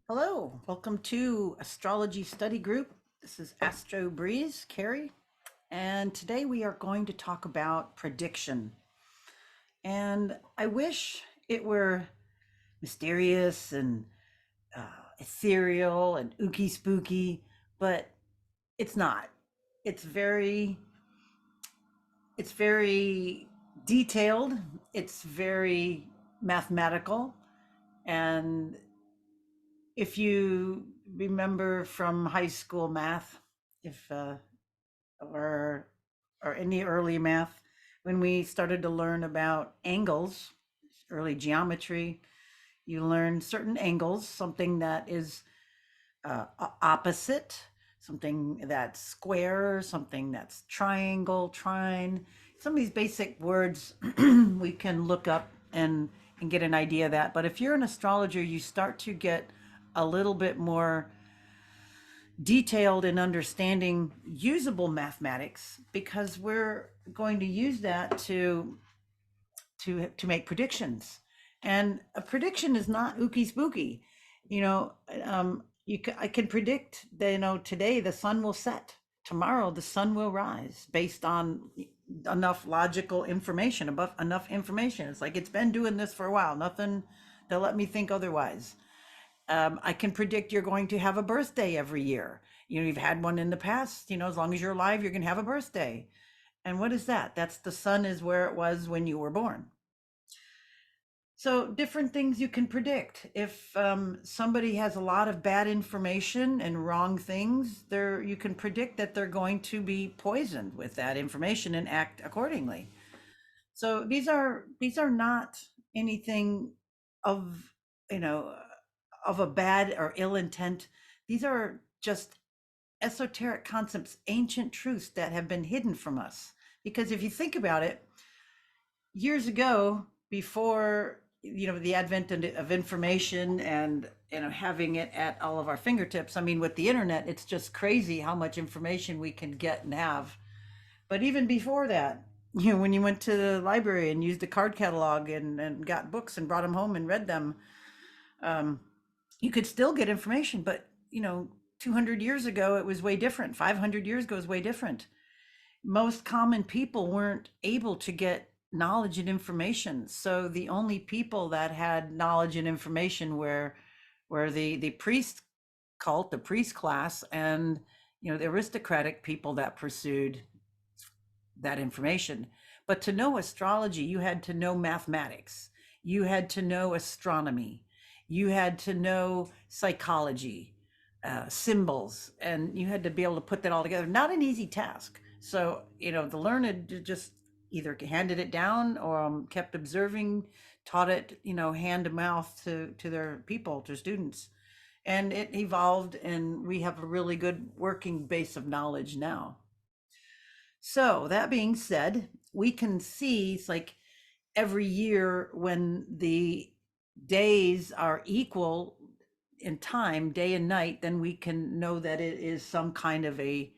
Hello, welcome to Astrology Study Group. This is Astro Breeze, Carrie, and today we are going to talk about prediction. And I wish it were mysterious and ethereal and ooky spooky, but it's not. It's very, it's very detailed. It's very mathematical, and if you remember from high school math, if or any early math, when we started to learn about angles, early geometry, you learn certain angles, something that is opposite, something that's square, something that's triangle, trine. Some of these basic words we can look up and get an idea of that. But if you're an astrologer, you start to get a little bit more detailed in understanding usable mathematics, because we're going to use that to make predictions. And a prediction is not ooky spooky. You know, I can predict that, today the sun will set, tomorrow the sun will rise, based on enough logical information, above enough information. It's like it's been doing this for a while. Nothing to let me think otherwise. I can predict you're going to have a birthday every year. You've had one in the past. As long as you're alive, you're going to have a birthday. And what is that? That's the sun is where it was when you were born. So different things you can predict. If somebody has a lot of bad information and wrong things, you can predict that they're going to be poisoned with that information and act accordingly. So these are not anything of you know of a bad or ill intent. These are just esoteric concepts, ancient truths that have been hidden from us. Because if you think about it, years ago, before the advent of information and having it at all of our fingertips, I mean, with the internet, it's just crazy how much information we can get and have. But even before that, when you went to the library and used the card catalog and got books and brought them home and read them, um, you could still get information. But 200 years ago it was way different. 500 years ago is way different. Most common people weren't able to get knowledge and information, so the only people that had knowledge and information were the priest cult, the priest class, and the aristocratic people that pursued that information. But to know astrology, you had to know mathematics, you had to know astronomy, you had to know psychology, symbols, and you had to be able to put that all together. Not an easy task. So, the learned just either handed it down or kept observing, taught it, hand to mouth to their people, to students. And it evolved, and we have a really good working base of knowledge now. So, that being said, we can see it's like every year when the days are equal in time, day and night, then we can know that it is some kind of a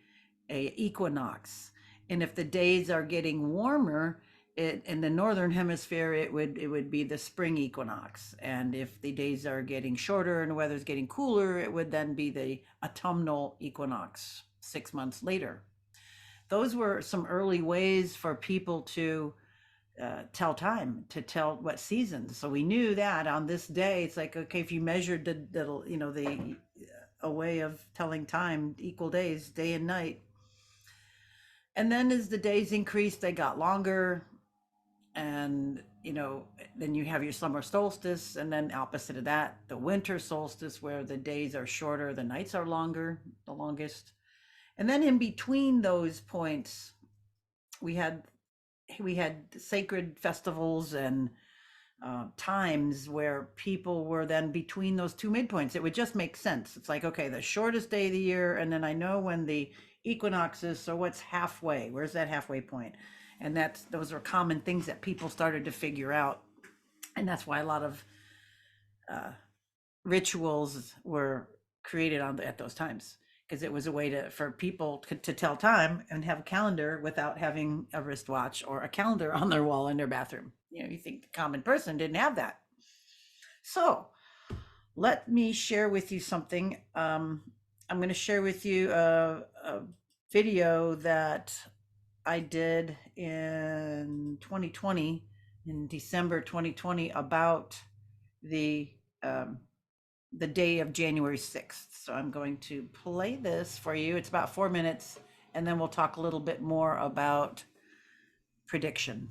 equinox. And if the days are getting warmer, in the northern hemisphere, it would be the spring equinox. And if the days are getting shorter and the weather's getting cooler, it would then be the autumnal equinox 6 months later. Those were some early ways for people to tell time, to tell what seasons. So we knew that on this day, it's like, okay, if you measured the a way of telling time, equal days, day and night. And then as the days increased, they got longer. And, then you have your summer solstice, and then opposite of that, the winter solstice, where the days are shorter, the nights are longer, the longest. And then in between those points, we had sacred festivals and times where people were then between those two midpoints. It would just make sense. It's like, okay, the shortest day of the year, and then I know when the equinox is, so what's halfway? Where's that halfway point? And those are common things that people started to figure out. And that's why a lot of rituals were created at those times, because it was a way for people to tell time and have a calendar without having a wristwatch or a calendar on their wall in their bathroom. You think the common person didn't have that. So Let me share with you something. I'm going to share with you a video that I did in 2020, in December 2020, about the um, the day of January 6th. So I'm going to play this for you. It's about 4 minutes, and then we'll talk a little bit more about prediction.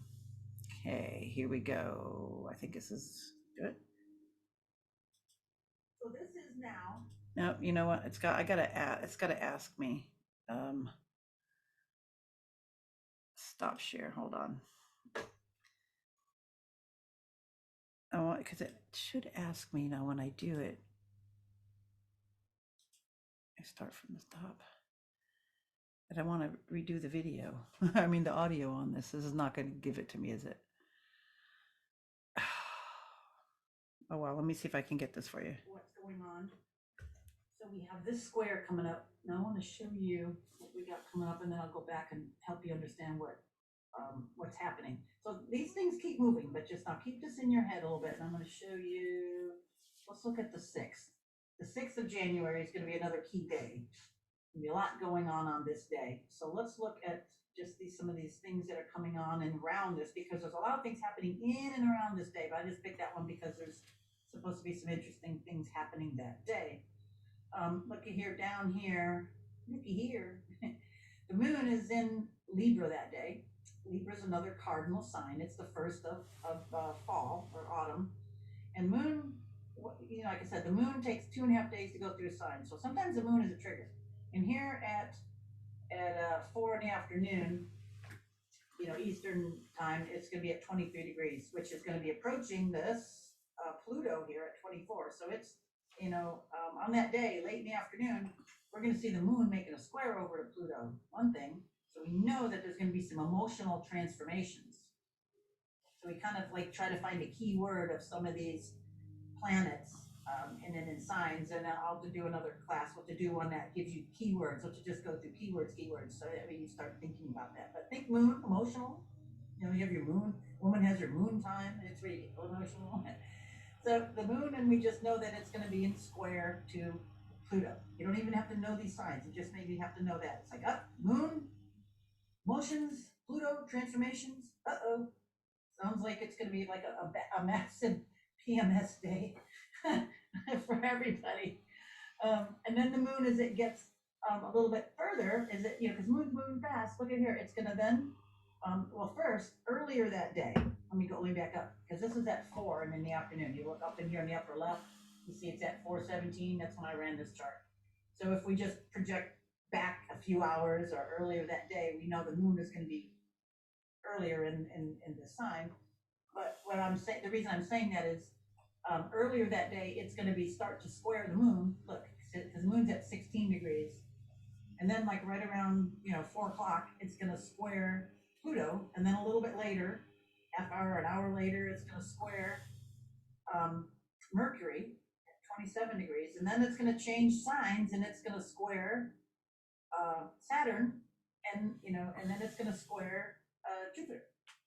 Okay, here we go. I think this is good. So this is now. No, you know what? It's gotta ask me. Um, Stop share. Hold on. Oh, because it should ask me now when I do it. I start from the top. But I want to redo the video. I mean, the audio on this. This is not going to give it to me, is it? Oh, well, let me see if I can get this for you. What's going on? So we have this square coming up. Now I want to show you what we got coming up, and then I'll go back and help you understand what's happening. So these things keep moving, but just now keep this in your head a little bit, and I'm going to show you. Let's look at the 6th. The 6th of January is going to be another key day. There'll be a lot going on this day. So let's look at just some of these things that are coming on and around this, because there's a lot of things happening in and around this day. But I just picked that one because there's supposed to be some interesting things happening that day. Looky here, down here, looky here. The moon is in Libra that day. Libra is another cardinal sign. It's the first of fall or autumn. And moon, like I said, the moon takes 2.5 days to go through a sign. So sometimes the moon is a trigger. And here at 4 in the afternoon, Eastern time, it's going to be at 23 degrees, which is going to be approaching this Pluto here at 24. So it's, on that day, late in the afternoon, we're going to see the moon making a square over to Pluto, one thing. So we know that there's going to be some emotional transformations. So we kind of like try to find a key word of some of these planets, and then in signs, and I'll do another class what to do one that gives you keywords, so to just go through keywords, so that way you start thinking about that. But think moon, emotional. You have your moon. Woman has her moon time. It's really emotional. So the moon, and we just know that it's going to be in square to Pluto. You don't even have to know these signs. You just maybe have to know that. It's like, moon, emotions, Pluto, transformations. Uh-oh. Sounds like it's going to be like a massive PMS day for everybody. And then the moon, as it gets a little bit further, is it, because moon's moving fast. Look at here. It's going to then, first, earlier that day, let me back up, because this is at 4 and in the afternoon. You look up in here in the upper left, you see it's at 4:17. That's when I ran this chart. So if we just project back a few hours or earlier that day, we know the moon is going to be earlier in the sign. But what I'm saying, the reason I'm saying that is, earlier that day, it's going to be start to square the moon. Look, because the moon's at 16 degrees, and then like right around 4 o'clock, it's going to square Pluto, and then a little bit later, half hour, an hour later, it's going to square Mercury at 27 degrees, and then it's going to change signs, and it's going to square Saturn, and then it's going to square Jupiter.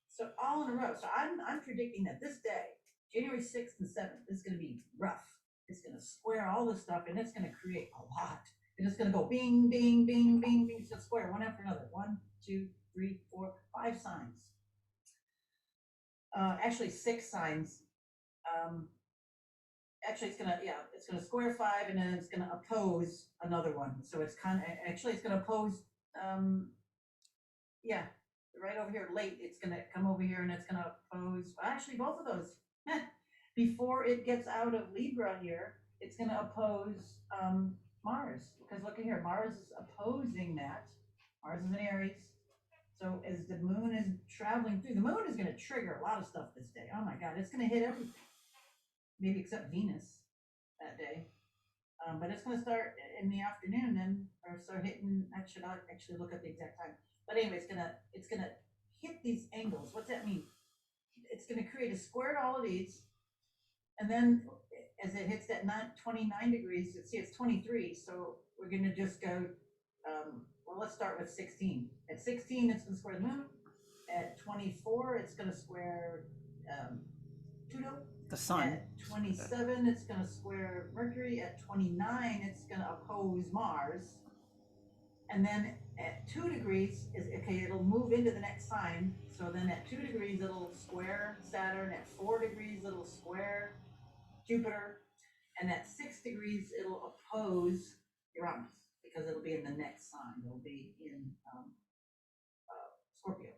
So all in a row. So I'm predicting that this day, January 6th and 7th, is going to be rough. It's going to square all this stuff, and it's going to create a lot. And it's going to go bing, bing, bing, bing, bing. It's going to square one after another. 1, 2, 3, 4, 5 signs. Actually, 6 signs. Actually, it's gonna square 5, and then it's gonna oppose another one. So it's it's gonna oppose. Yeah, right over here late, it's gonna come over here, and it's gonna oppose, actually, both of those. Before it gets out of Libra here, it's gonna oppose Mars, because look at here, Mars is opposing that. Mars is in Aries. So as the moon is traveling through, the moon is going to trigger a lot of stuff this day. Oh my God, it's going to hit everything, maybe except Venus that day. But it's going to start in the afternoon then, or start hitting. I should not actually look at the exact time. But anyway, it's gonna hit these angles. What's that mean? It's gonna create a square to all of these, and then as it hits that 29 degrees, it's 23. So we're gonna just go. Well, let's start with 16. At 16, it's gonna square the moon. At 24, it's gonna square Pluto. The sun. At 27, it's going to square Mercury. At 29, it's going to oppose Mars. And then at 2 degrees is okay, it'll move into the next sign. So then at 2 degrees, it'll square Saturn. At 4 degrees, it'll square Jupiter. And at 6 degrees, it'll oppose Uranus because it'll be in the next sign. It'll be in Scorpio.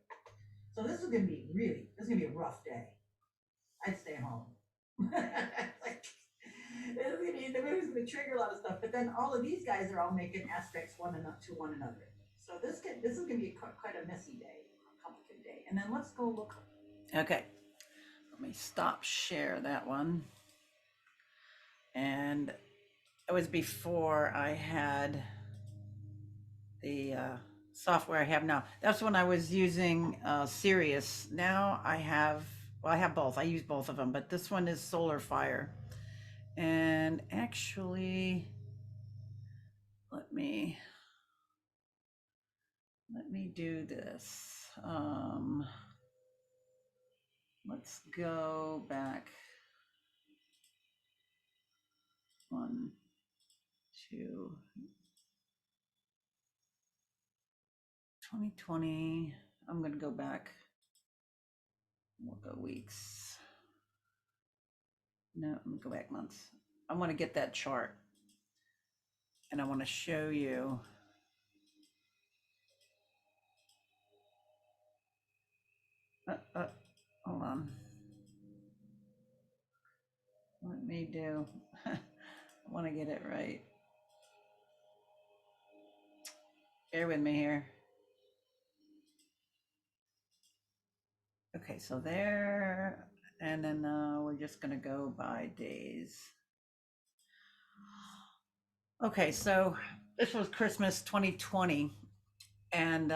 So this is going to be this is going to be a rough day. I'd stay home. Like, the movie's going to trigger a lot of stuff, but then all of these guys are all making aspects to one another. So this is going to be quite a messy day, a complicated day. And then let's go look. Okay, let me stop share that one. And it was before I had the software I have now. That's when I was using Sirius. Now I have both. I use both of them, but this one is Solar Fire. And actually, let me do this. Let's go back 1, 2, 2020. I'm going to go back. We'll go weeks. No, I'm going to go back months. I want to get that chart. And I want to show you. Hold on. Let me do. I want to get it right. Bear with me here. Okay, so there, and then we're just gonna go by days. Okay, so this was Christmas 2020, and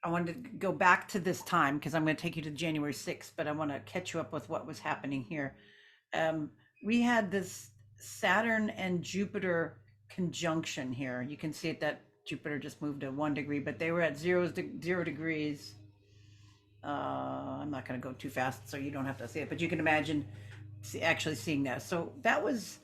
I wanted to go back to this time because I'm going to take you to January 6th, but I want to catch you up with what was happening here. We had this Saturn and Jupiter conjunction here. You can see it that Jupiter just moved to 1 degree, but they were at 0 degrees. I'm not going to go too fast so you don't have to see it, but you can imagine actually seeing that. So that was,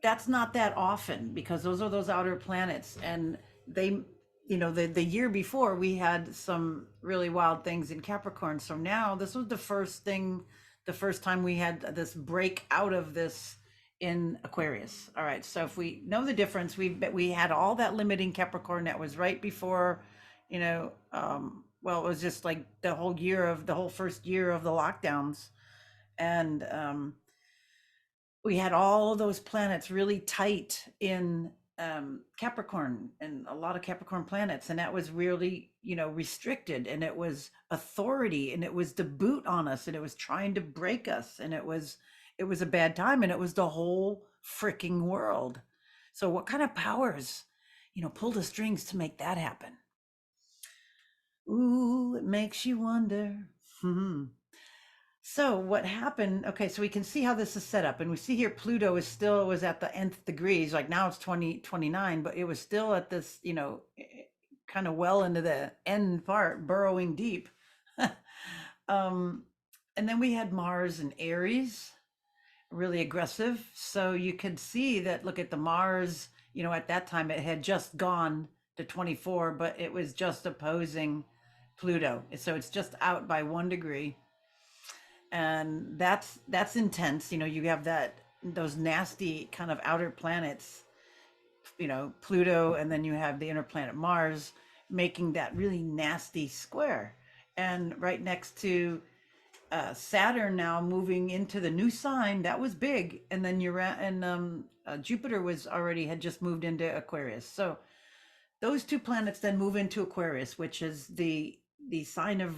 that's not that often because those are those outer planets, and they, the year before we had some really wild things in Capricorn. So now this was the first time we had this break out of this in Aquarius. All right, so if we know the difference, we had all that limiting Capricorn that was right before, well, it was just like the whole first year of the lockdowns, and we had all of those planets really tight in Capricorn, and a lot of Capricorn planets, and that was really, restricted, and it was authority, and it was the boot on us, and it was trying to break us, and it was a bad time, and it was the whole freaking world. So what kind of powers, pull the strings to make that happen? Ooh, it makes you wonder. So what happened? Okay, so we can see how this is set up, and we see here Pluto was at the nth degrees. Like now it's 2029, but it was still at this, kind of well into the end part, burrowing deep. And then we had Mars and Aries, really aggressive. So you could see that. Look at the Mars. At that time it had just gone to 24, but it was just opposing Pluto. So it's just out by 1 degree. And that's intense. You have those nasty kind of outer planets, Pluto, and then you have the inner planet Mars making that really nasty square. And right next to Saturn now moving into the new sign, that was big. And then Jupiter had just moved into Aquarius. So those two planets then move into Aquarius, which is the sign of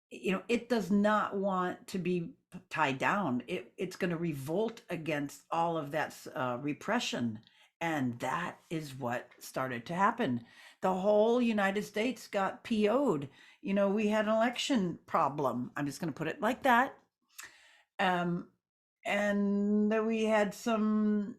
it does not want to be tied down. It's going to revolt against all of that repression. And that is what started to happen. The whole United States got PO'd. We had an election problem. I'm just going to put it like that. And we had some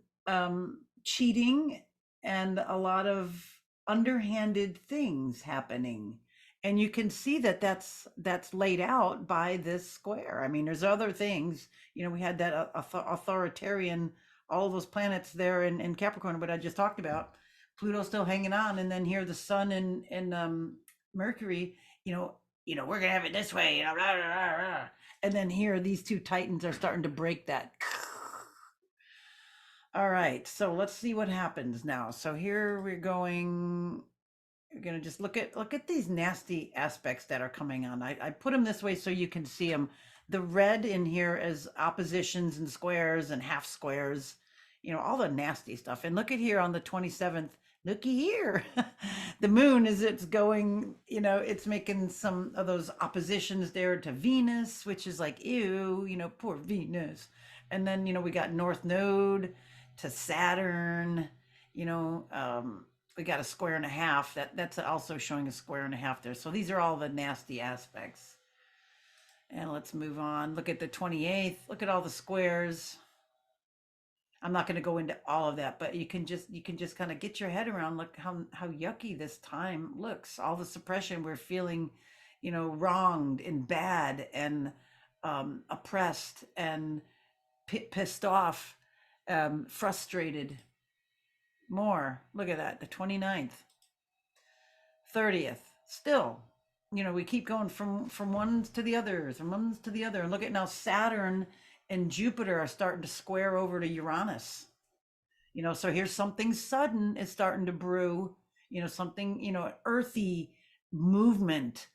cheating and a lot of underhanded things happening. And you can see that that's laid out by this square. I mean, there's other things. We had that authoritarian, all those planets there in Capricorn, what I just talked about. Pluto's still hanging on, and then here the Sun and Mercury. You know, we're gonna have it this way. Blah, blah, blah, blah. And then here these two Titans are starting to break that. All right, so let's see what happens now. So here we're going. You're gonna just look at these nasty aspects that are coming on. I put them this way so you can see them. The red in here is oppositions and squares and half squares, all the nasty stuff. And look at here on the 27th. Looky here. The moon it's going, it's making some of those oppositions there to Venus, which is like, ew, poor Venus. And then, we got North Node to Saturn, you know, we got a square and a half. That's also showing a square and a half there. So these are all the nasty aspects. And let's move on. Look at the 28th. Look at all the squares. I'm not going to go into all of that, but you can just kind of get your head around. Look how yucky this time looks. All the suppression we're feeling, wronged and bad and oppressed and pissed off, frustrated. More. Look at that. The 29th, 30th. Still, we keep going from ones to the others, from ones to the other. And look at now, Saturn and Jupiter are starting to square over to Uranus. So here's something sudden is starting to brew. Something, earthy movement.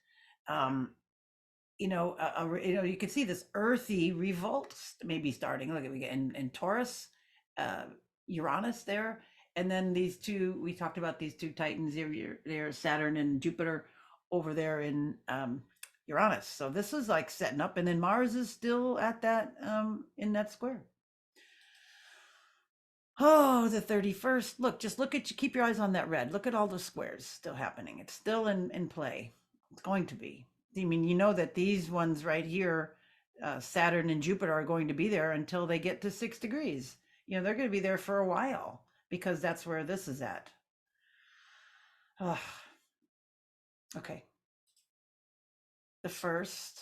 You can see this earthy revolt maybe starting. Look at we get in Taurus, Uranus there. And then these two, we talked about these two Titans, they're Saturn and Jupiter over there in Uranus. So this is like setting up, and then Mars is still at that in that square. Oh, the 31st. Keep your eyes on that red. Look at all the squares still happening. It's still in play. It's going to be. I mean, that these ones right here, Saturn and Jupiter, are going to be there until they get to 6 degrees. They're going to be there for a while, because that's where this is at. Okay. The first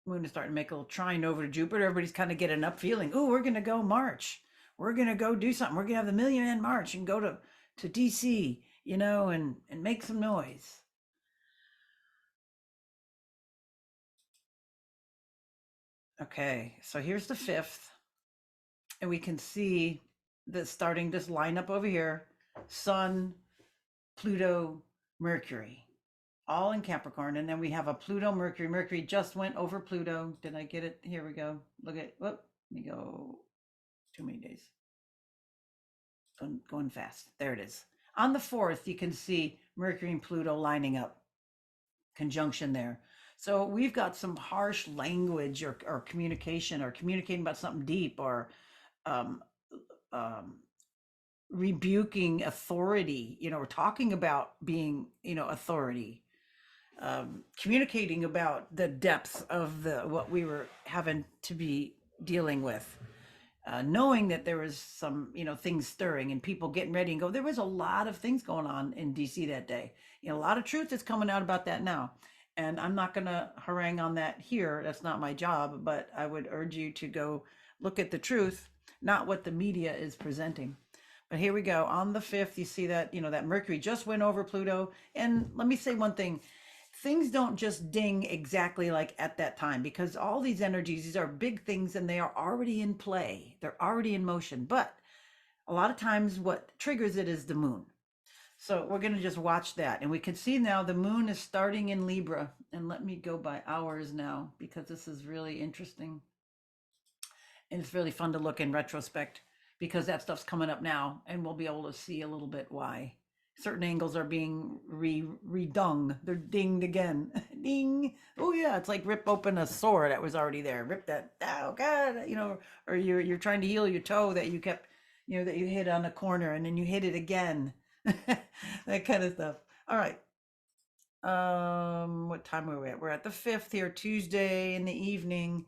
moon is starting to make a little trine over to Jupiter. Everybody's kind of getting up feeling, oh, we're going to go march. We're going to go do something. We're going to have the Million Man March and go to DC, and make some noise. Okay, so here's the 5th. And we can see the starting this lineup over here: Sun, Pluto, Mercury, all in Capricorn. And then we have a Pluto, Mercury. Mercury just went over Pluto. Did I get it? Here we go. Look at, let me go. Too many days. Going fast. There it is. On the 4th, you can see Mercury and Pluto lining up. Conjunction there. So we've got some harsh language or communication, or communicating about something deep, or rebuking authority, or talking about being, authority, communicating about the depth of what we were having to be dealing with, knowing that there was some, things stirring and people getting ready and go. There was a lot of things going on in DC that day. A lot of truth is coming out about that now. And I'm not going to harangue on that here. That's not my job, but I would urge you to go look at the truth, not what the media is presenting. But here we go. On the 5th, you see that, that Mercury just went over Pluto. And let me say one thing. Things don't just ding exactly like at that time, because all these energies, these are big things, and they are already in play. They're already in motion. But a lot of times what triggers it is the moon. So we're going to just watch that. And we can see now the moon is starting in Libra. And let me go by hours now, because this is really interesting. And it's really fun to look in retrospect, because that stuff's coming up now, and we'll be able to see a little bit why certain angles are being redung. They're dinged again. Ding. Oh yeah, it's like rip open a sore that was already there. Rip that. Oh God, or you're trying to heal your toe that you kept, that you hit on a corner, and then you hit it again. That kind of stuff. All right. What time are we at? We're at the 5th here, Tuesday in the evening.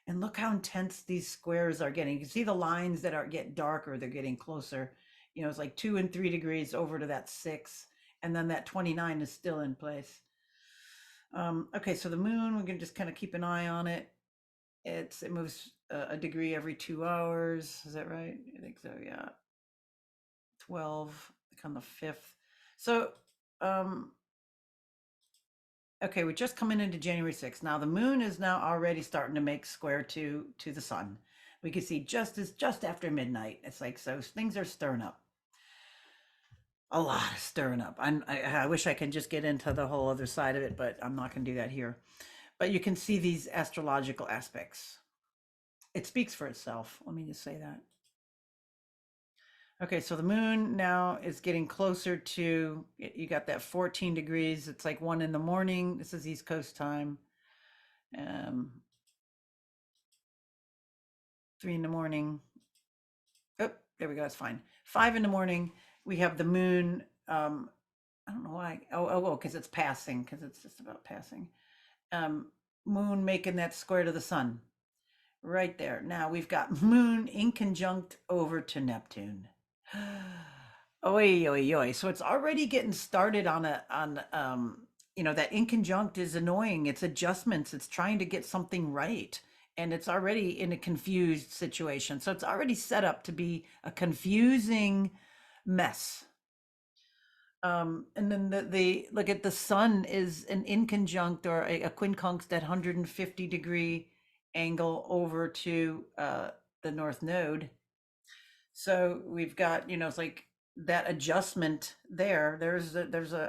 And look how intense these squares are getting. You can see the lines that get darker. They're getting closer. It's like 2 and 3 degrees over to that 6. And then that 29 is still in place. Okay, so the moon, we can just kind of keep an eye on it. It moves a degree every 2 hours. Is that right? I think so. Yeah, 12 like on the 5th. So, um, okay, we're just coming into January 6th. Now the moon is now already starting to make square to the sun. We can see just after midnight. It's like so things are stirring up. A lot of stirring up. I wish I could just get into the whole other side of it, but I'm not going to do that here. But you can see these astrological aspects. It speaks for itself. Let me just say that. Okay, so the moon now is getting closer to, you got that 14 degrees. It's like 1 in the morning. This is East Coast time. 3 in the morning. Oh, there we go. That's fine. 5 in the morning. We have the moon. I don't know why. Oh, because it's passing, because it's just about passing. Um, Moon making that square to the sun right there. Now we've got moon in conjunct over to Neptune. Oi, oi, oi. So it's already getting started that inconjunct is annoying. It's adjustments. It's trying to get something right. And it's already in a confused situation. So it's already set up to be a confusing mess. And then the look at the sun is an inconjunct or a quincunx at 150-degree angle over to the north node. So we've got, it's like that adjustment there.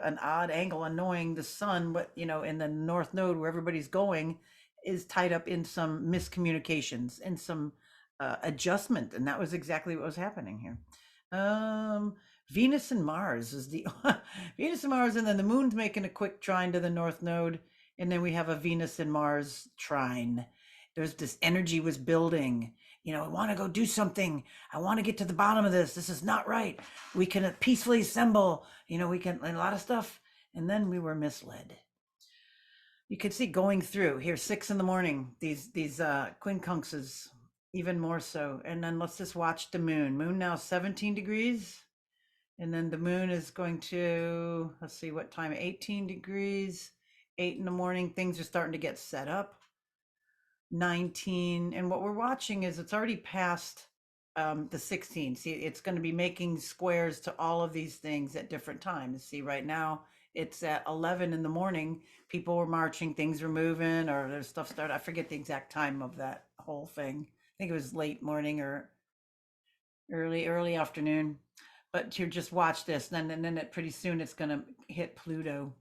An odd angle annoying the sun, but in the north node where everybody's going is tied up in some miscommunications and some adjustment, and that was exactly what was happening here. Venus and Mars is the Venus and Mars, and then the moon's making a quick trine to the north node, and then we have a Venus and Mars trine. There's this energy was building. I want to go do something. I want to get to the bottom of this. This is not right. We can peacefully assemble. We can a lot of stuff, and then we were misled. You could see going through here 6 in the morning. These quincunxes even more so, and then let's just watch the moon. Moon now 17 degrees. And then the moon is going to, let's see what time, 18 degrees, 8 in the morning. Things are starting to get set up. 19. And what we're watching is it's already past the 16. See, it's going to be making squares to all of these things at different times. See, right now it's at 11 in the morning. People were marching, things were moving, or there's stuff started. I forget the exact time of that whole thing. I think it was late morning or early afternoon. But you just watch this, and then pretty soon it's going to hit Pluto.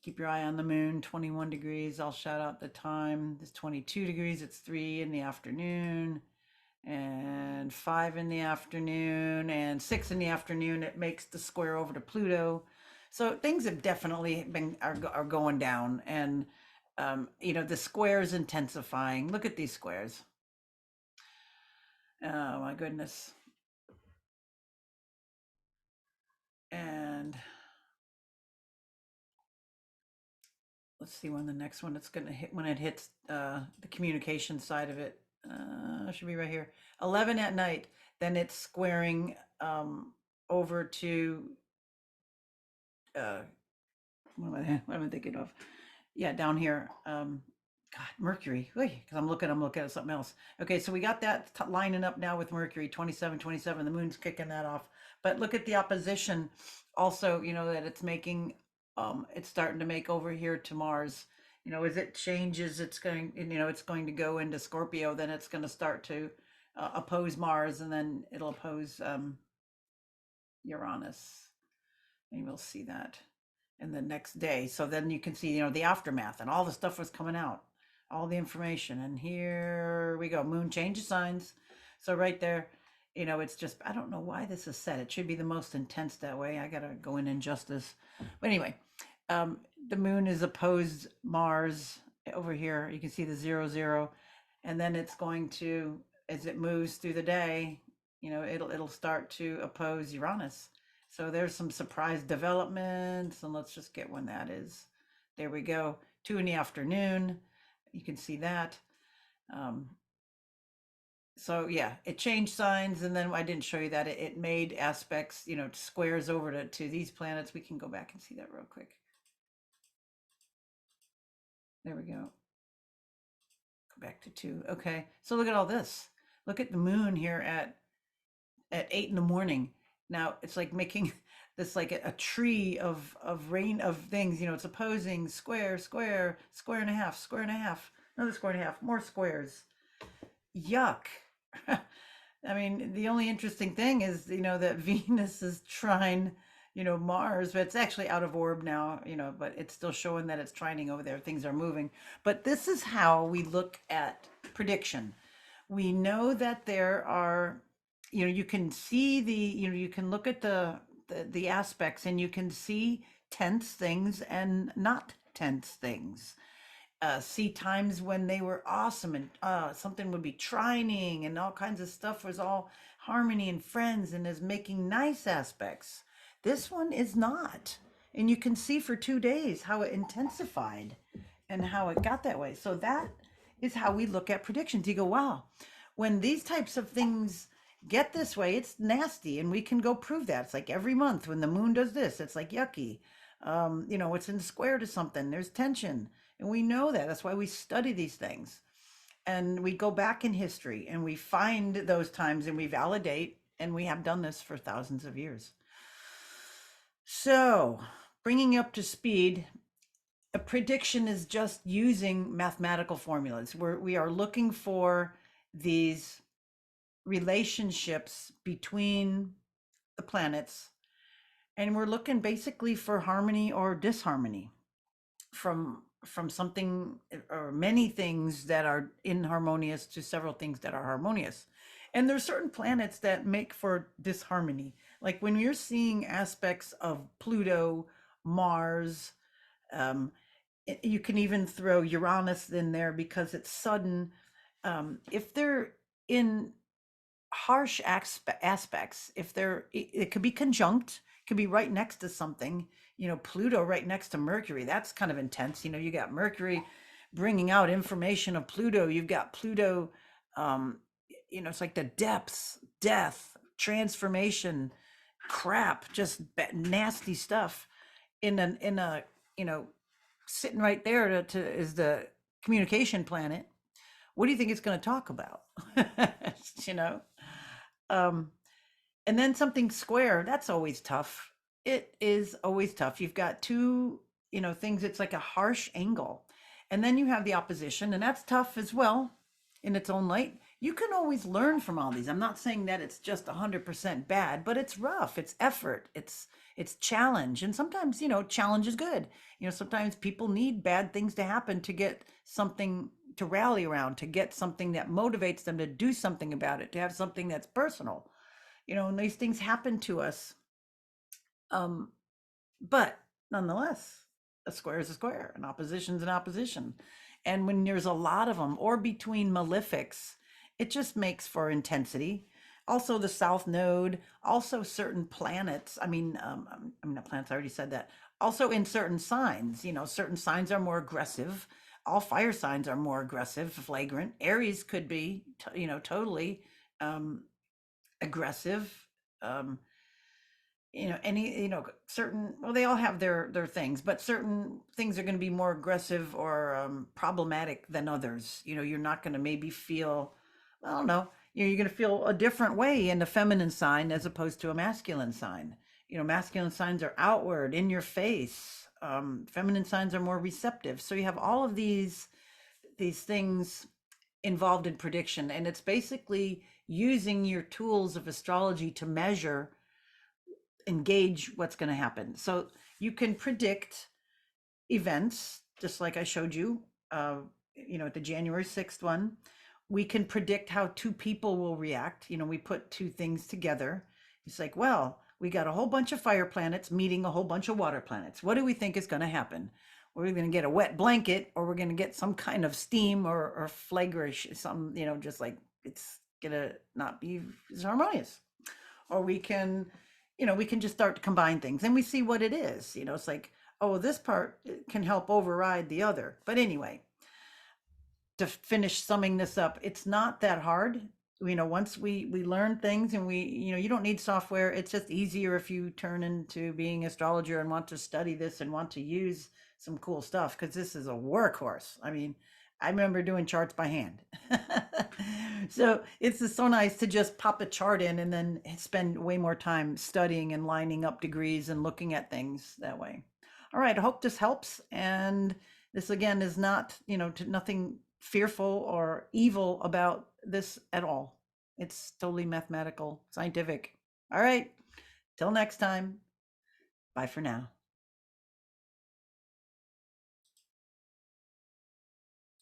Keep your eye on the moon. 21 degrees. I'll shout out the time. It's 22 degrees. It's 3 in the afternoon, and 5 in the afternoon, and 6 in the afternoon. It makes the square over to Pluto. So things have definitely are going down, and the square is intensifying. Look at these squares. Oh my goodness. And let's see when the next one it's going to hit, when it hits the communication side of it. Should be right here. 11 at night. Then it's squaring over to what am I thinking of? Yeah, down here. God, Mercury. Because I'm looking at something else. Okay, so we got that lining up now with Mercury, 27, 27. The moon's kicking that off. But look at the opposition also, that it's making, it's starting to make over here to Mars. As it changes, it's going to go into Scorpio, then it's going to start to oppose Mars, and then it'll oppose Uranus. And we'll see that in the next day. So then you can see, the aftermath, and all the stuff was coming out, all the information. And here we go. Moon changes signs. So right there, it's just, I don't know why this is set. It should be the most intense that way. I got to go in justice. But anyway, the moon is opposed Mars over here. You can see the 0, and then it's going to, as it moves through the day, it'll start to oppose Uranus. So there's some surprise developments, and let's just get when that is. There we go. 2 in the afternoon. You can see that. So yeah, it changed signs, and then I didn't show you that it made aspects, squares over to these planets. We can go back and see that real quick. There we go. Go back to 2. Okay, so look at all this. Look at the moon here at 8 in the morning. Now it's like making this like a tree of rain of things. It's opposing square, square, square and a half, square and a half, another square and a half, more squares. Yuck. I mean, the only interesting thing is, that Venus is trine, Mars, but it's actually out of orb now, but it's still showing that it's trining over there. Things are moving. But this is how we look at prediction. We know that there are, you can see you can look at the aspects, and you can see tense things and not tense things. See times when they were awesome, and something would be trining and all kinds of stuff was all harmony and friends and is making nice aspects. This one is not. And you can see for 2 days how it intensified and how it got that way. So that is how we look at predictions. You go, wow, when these types of things get this way, it's nasty. And we can go prove that. It's like every month when the moon does this, it's like yucky. It's in square to something, there's tension. And we know that. That's why we study these things. And we go back in history and we find those times and we validate. And we have done this for thousands of years. So, bringing you up to speed, a prediction is just using mathematical formulas where we are looking for these relationships between the planets. And we're looking basically for harmony or disharmony from something or many things that are inharmonious to several things that are harmonious. And there's certain planets that make for disharmony. Like when you're seeing aspects of Pluto, Mars, you can even throw Uranus in there because it's sudden. If they're in harsh aspects, if it could be conjunct, it could be right next to something, Pluto right next to Mercury. That's kind of intense. You got Mercury bringing out information of Pluto. You've got Pluto, it's like the depths, death, transformation, crap, just nasty stuff in a sitting right there is the communication planet. What do you think it's going to talk about? you know um and then something square, that's always tough. It is always tough. You've got two, things. It's like a harsh angle. And then you have the opposition, and that's tough as well in its own light. You can always learn from all these. I'm not saying that it's just 100% bad, but it's rough. It's effort. It's challenge. And sometimes, challenge is good. Sometimes people need bad things to happen to get something to rally around, to get something that motivates them to do something about it, to have something that's personal. And these things happen to us. Um, but nonetheless, a square is a square, an opposition is an opposition. And when there's a lot of them, or between malefics, it just makes for intensity. Also, the South Node, also certain planets. Not planets, I already said that. Also, in certain signs, certain signs are more aggressive. All fire signs are more aggressive, flagrant. Aries could be, totally aggressive. Um, any certain, well, they all have their things, but certain things are going to be more aggressive or problematic than others. You're not going to maybe feel, I don't know, you're going to feel a different way in a feminine sign as opposed to a masculine sign. Masculine signs are outward, in your face. Feminine signs are more receptive. So you have all of these things involved in prediction, and it's basically using your tools of astrology to measure, engage what's going to happen. So you can predict events, just like I showed you, at the January 6th one. We can predict how two people will react. We put two things together. It's like, well, we got a whole bunch of fire planets meeting a whole bunch of water planets. What do we think is going to happen? We're going to get a wet blanket, or we're going to get some kind of steam or flagrant, some, just like it's going to not be as harmonious. Or we can just start to combine things and we see what it is. It's like, oh, this part can help override the other. But anyway, to finish summing this up, it's not that hard. once we learn things, and you don't need software. It's just easier if you turn into being astrologer and want to study this and want to use some cool stuff, because this is a workhorse. I mean, I remember doing charts by hand. So it's just so nice to just pop a chart in and then spend way more time studying and lining up degrees and looking at things that way. All right, I hope this helps. And this again is not, nothing fearful or evil about this at all. It's totally mathematical, scientific. All right, till next time. Bye for now.